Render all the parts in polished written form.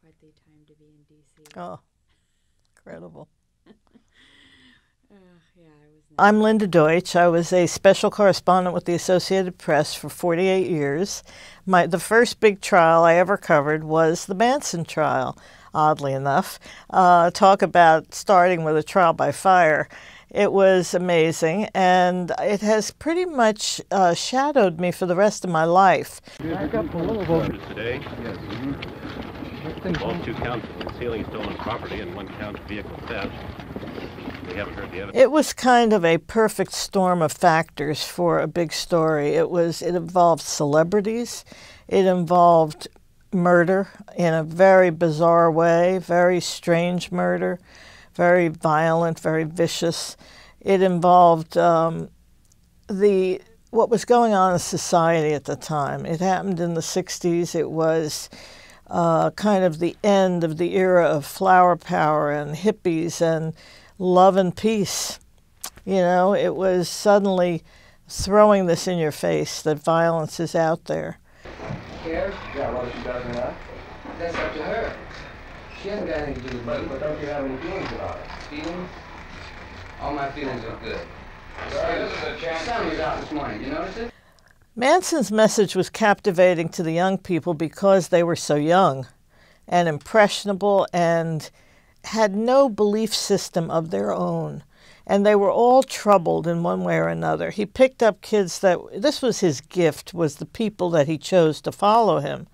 quite the time to be in D.C. Oh, incredible. Yeah, I was. I'm Linda Deutsch. I was a special correspondent with the Associated Press for 48 years. The first big trial I ever covered was the Manson trial, oddly enough. Talk about starting with a trial by fire. It was amazing, and it has pretty much shadowed me for the rest of my life. Back up a little bit. Today, yes. Involved 2 counts of concealing stolen property and 1 count of vehicle theft. We haven't heard the evidence. It was kind of a perfect storm of factors for a big story. It involved celebrities. It involved murder in a very bizarre way, very strange murder, very violent, very vicious. It involved what was going on in society at the time. It happened in the 60s. It was kind of the end of the era of flower power and hippies and love and peace. You know, it was suddenly throwing this in your face that violence is out there. Cares? Yeah, well, she doesn't know. That's up to her. She hasn't got anything to do with me. But don't you have any feelings about it? Feelings? All my feelings are good. This is a chance. The sun was out this morning. You notice it? Manson's message was captivating to the young people because they were so young and impressionable and had no belief system of their own. And they were all troubled in one way or another. He picked up kids this was his gift, was the people that he chose to follow him.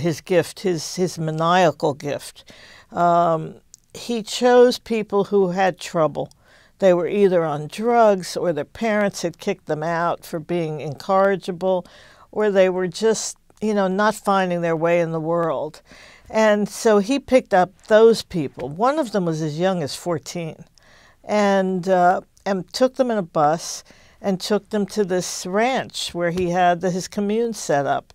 His gift, his maniacal gift. He chose people who had trouble. They were either on drugs, or their parents had kicked them out for being incorrigible, or they were just, not finding their way in the world. And so he picked up those people. One of them was as young as 14, and took them in a bus and took them to this ranch where he had his commune set up.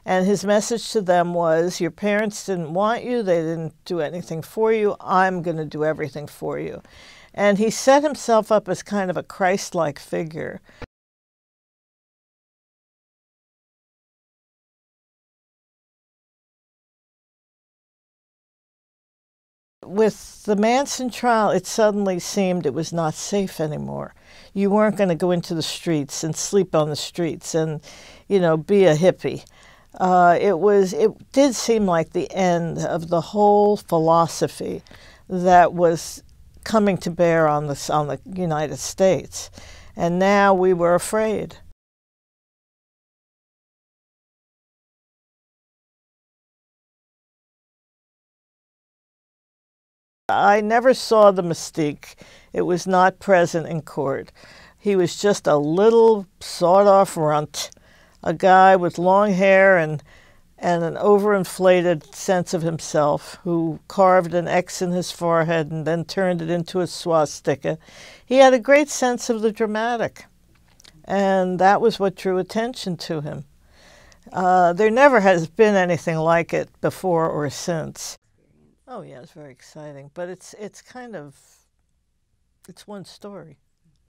And his message to them was, your parents didn't want you, they didn't do anything for you, I'm going to do everything for you. And he set himself up as kind of a Christ-like figure. With the Manson trial, it suddenly seemed it was not safe anymore. You weren't going to go into the streets and sleep on the streets and, be a hippie. It did seem like the end of the whole philosophy that was coming to bear on the United States. And now we were afraid. I never saw the mystique. It was not present in court. He was just a little sawed-off runt, a guy with long hair and an overinflated sense of himself who carved an X in his forehead and then turned it into a swastika. He had a great sense of the dramatic, and that was what drew attention to him. There never has been anything like it before or since. Oh yeah, it's very exciting, but it's one story.